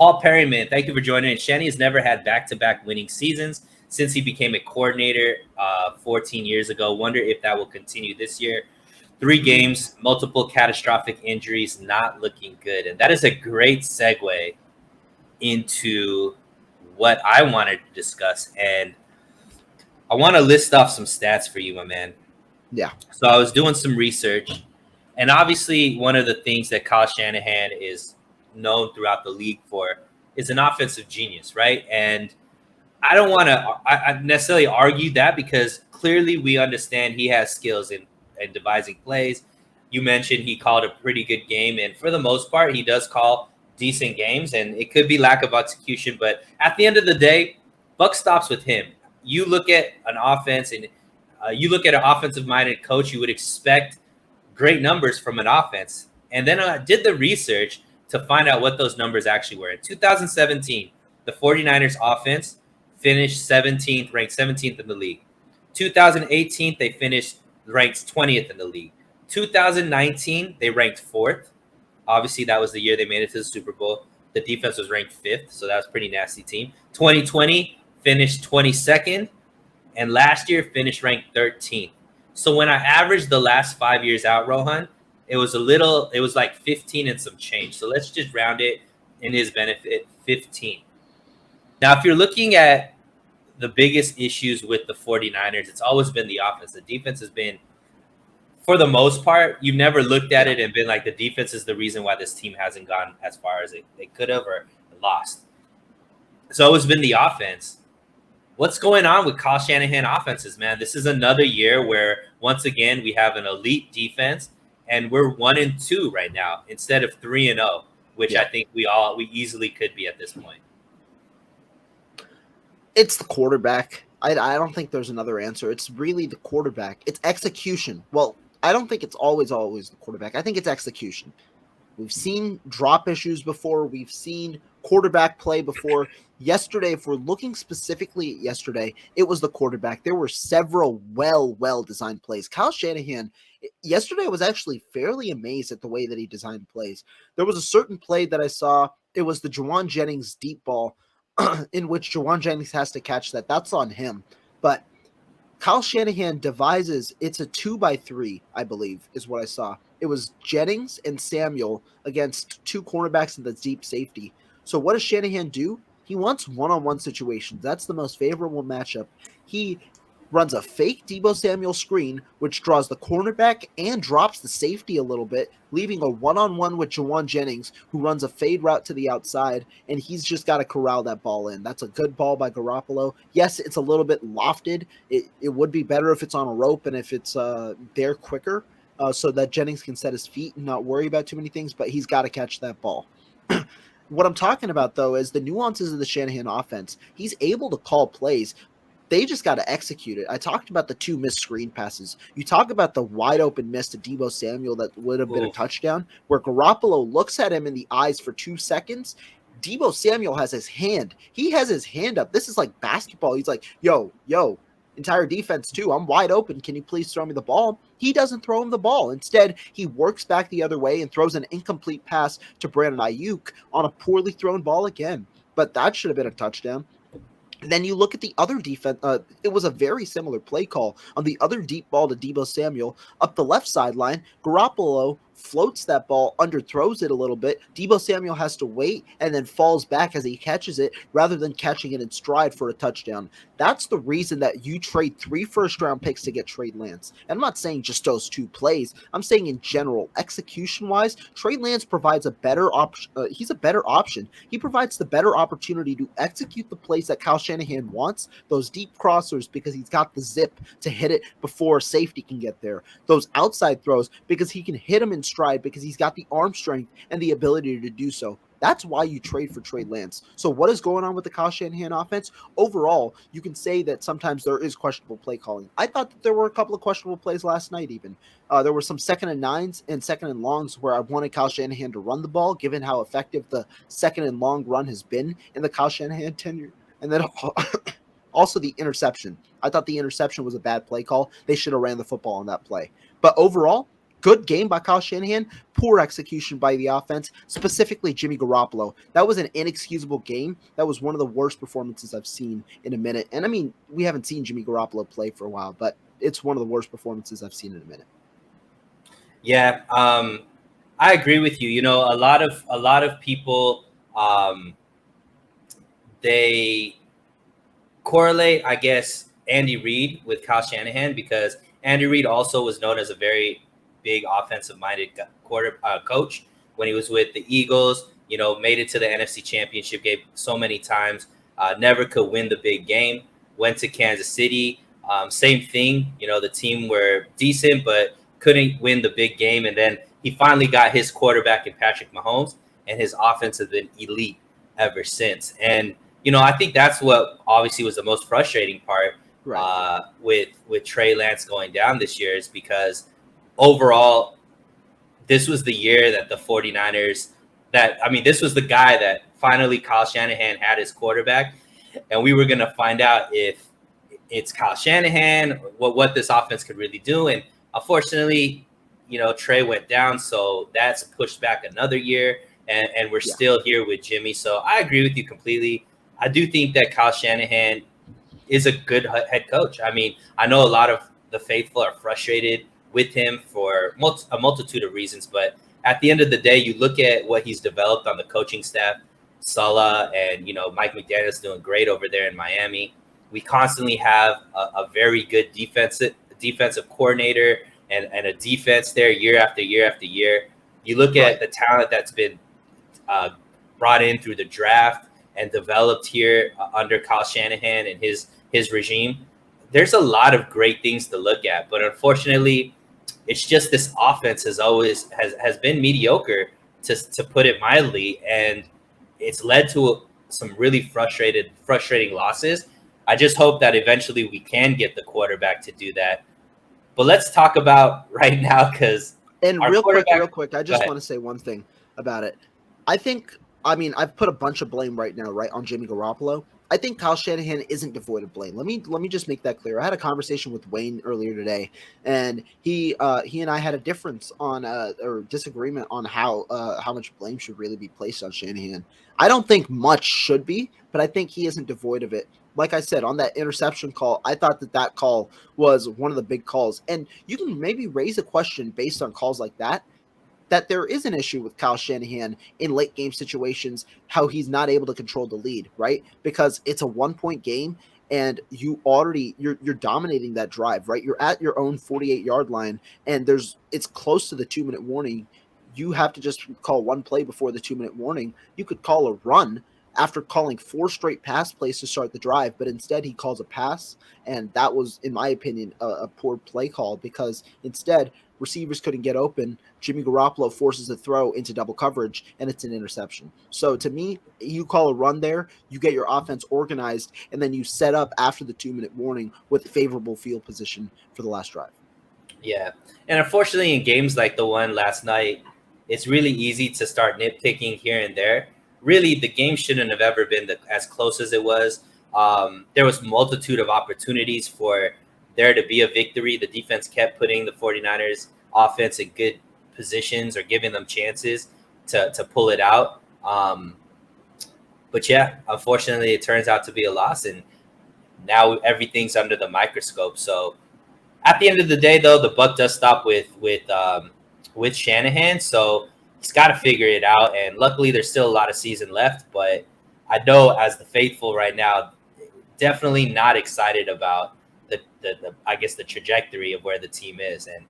Paul Perryman, thank you for joining. Shanny has never had back-to-back winning seasons since he became a coordinator 14 years ago. Wonder if that will continue this year. 3 games, multiple catastrophic injuries, not looking good. And that is a great segue into what I wanted to discuss. And I want to list off some stats for you, my man. Yeah. So I was doing some research. And obviously, one of the things that Kyle Shanahan is known throughout the league for is an offensive genius, right? And I don't want to I necessarily argue that, because clearly we understand he has skills in devising plays. You mentioned he called a pretty good game, and for the most part, he does call decent games, and it could be lack of execution. But at the end of the day, buck stops with him. You look at an offense, and you look at an offensive-minded coach, you would expect great numbers from an offense. And then I did the research to find out what those numbers actually were. In 2017, the 49ers offense finished 17th, ranked 17th in the league. 2018, they finished ranked 20th in the league. 2019, they ranked 4th. Obviously, that was the year they made it to the Super Bowl. The defense was ranked 5th, so that was a pretty nasty team. 2020 finished 22nd, and last year finished ranked 13th. So when I averaged the last 5 years out, Rohan, it was like 15 and some change. So let's just round it in his benefit, 15. Now, if you're looking at the biggest issues with the 49ers, it's always been the offense. The defense has been, for the most part, you've never looked at it and been like, the defense is the reason why this team hasn't gone as far as they could have or lost. It's always been the offense. What's going on with Kyle Shanahan offenses, man? This is another year where, once again, we have an elite defense, and we're 1-2 right now instead of 3-0, which I think we easily could be at this point. It's the quarterback. I don't think there's another answer. It's really the quarterback. It's execution. Well, I don't think it's always the quarterback. I think it's execution. We've seen drop issues before. We've seen quarterback play before. Yesterday, if we're looking specifically at yesterday, it was the quarterback. There were several well-designed plays. Kyle Shanahan, yesterday I was actually fairly amazed at the way that he designed plays. There was a certain play that I saw. It was the Juwan Jennings deep ball in which Juwan Jennings has to catch that. That's on him. But Kyle Shanahan devises, it's a 2x3, I believe, is what I saw. It was Jennings and Samuel against 2 cornerbacks in the deep safety. So what does Shanahan do? He wants one-on-one situations. That's the most favorable matchup. He runs a fake Deebo Samuel screen, which draws the cornerback and drops the safety a little bit, leaving a one-on-one with Juwan Jennings, who runs a fade route to the outside, and he's just got to corral that ball in. That's a good ball by Garoppolo. Yes, it's a little bit lofted. It would be better if it's on a rope and if it's there quicker, so that Jennings can set his feet and not worry about too many things, but he's got to catch that ball. What I'm talking about, though, is the nuances of the Shanahan offense. He's able to call plays. They just got to execute it. I talked about the 2 missed screen passes. You talk about the wide open miss to Deebo Samuel that would have been a touchdown, where Garoppolo looks at him in the eyes for 2 seconds. Deebo Samuel has his hand. He has his hand up. This is like basketball. He's like, yo, entire defense too. I'm wide open. Can you please throw me the ball? He doesn't throw him the ball. Instead, he works back the other way and throws an incomplete pass to Brandon Ayuk on a poorly thrown ball again. But that should have been a touchdown. Then you look at the other defense. It was a very similar play call on the other deep ball to Deebo Samuel up the left sideline. Garoppolo floats that ball, underthrows it a little bit. Deebo Samuel has to wait and then falls back as he catches it rather than catching it in stride for a touchdown. That's the reason that you trade 3 first-round picks to get Trey Lance. And I'm not saying just those 2 plays. I'm saying in general, execution-wise, Trey Lance provides a better option. He's a better option. He provides the better opportunity to execute the plays that Kyle Shanahan wants, those deep crossers because he's got the zip to hit it before safety can get there. Those outside throws because he can hit them in stride because he's got the arm strength and the ability to do so. That's why you trade for Trey Lance. So what is going on with the Kyle Shanahan offense? Overall, you can say that sometimes there is questionable play calling. I thought that there were a couple of questionable plays last night even. There were some 2nd and 9s and 2nd and longs where I wanted Kyle Shanahan to run the ball, given how effective the 2nd and long run has been in the Kyle Shanahan tenure. And then also the interception. I thought the interception was a bad play call. They should have ran the football on that play. But overall, good game by Kyle Shanahan, poor execution by the offense, specifically Jimmy Garoppolo. That was an inexcusable game. That was one of the worst performances I've seen in a minute. And I mean, we haven't seen Jimmy Garoppolo play for a while, but it's one of the worst performances I've seen in a minute. Yeah, I agree with you. You know, a lot of people, they correlate, I guess, Andy Reid with Kyle Shanahan because Andy Reid also was known as a very big offensive-minded coach when he was with the Eagles. You know, made it to the NFC Championship game so many times, never could win the big game. Went to Kansas City, same thing. You know, the team were decent but couldn't win the big game, and then he finally got his quarterback in Patrick Mahomes, and his offense has been elite ever since. And you know, I think that's what obviously was the most frustrating part with Trey Lance going down this year is because overall, this was the year that the 49ers this was the guy that finally Kyle Shanahan had his quarterback, and we were going to find out if it's Kyle Shanahan, what this offense could really do. And unfortunately, you know, Trey went down, so that's pushed back another year, and we're still here with Jimmy. So I agree with you completely. I do think that Kyle Shanahan is a good head coach. I mean, I know a lot of the faithful are frustrated with him for a multitude of reasons, but at the end of the day, you look at what he's developed on the coaching staff, Salah and, you know, Mike McDaniel's doing great over there in Miami. We constantly have a very good defensive coordinator and a defense there year after year after year. You look at the talent that's been brought in through the draft and developed here under Kyle Shanahan and his regime. There's a lot of great things to look at, but unfortunately, it's just this offense has been mediocre to put it mildly, and it's led to some really frustrating losses. I just hope that eventually we can get the quarterback to do that. But let's talk about right now because real quick, I just want to say one thing about it. I've put a bunch of blame right now, on Jimmy Garoppolo. I think Kyle Shanahan isn't devoid of blame. Let me just make that clear. I had a conversation with Wayne earlier today, and he and I had a difference on or disagreement on how much blame should really be placed on Shanahan. I don't think much should be, but I think he isn't devoid of it. Like I said, on that interception call, I thought that call was one of the big calls, and you can maybe raise a question based on calls like that there is an issue with Kyle Shanahan in late game situations, how he's not able to control the lead, right? Because it's a 1-point game and you're dominating that drive, right? You're at your own 48-yard line and it's close to the 2-minute warning. You have to just call one play before the 2-minute warning. You could call a run after calling 4 straight pass plays to start the drive, but instead he calls a pass, and that was, in my opinion, a poor play call because instead receivers couldn't get open. Jimmy Garoppolo forces a throw into double coverage, and it's an interception. So to me, you call a run there, you get your offense organized, and then you set up after the 2-minute warning with favorable field position for the last drive. Yeah, and unfortunately in games like the one last night, it's really easy to start nitpicking here and there. Really, the game shouldn't have ever been as close as it was. There was multitude of opportunities for there to be a victory. The defense kept putting the 49ers offense in good positions or giving them chances to pull it out. But yeah, unfortunately, it turns out to be a loss, and now everything's under the microscope. So at the end of the day, though, the buck does stop with Shanahan. So he's got to figure it out. And luckily, there's still a lot of season left. But I know as the faithful right now, definitely not excited about the I guess the trajectory of where the team is. And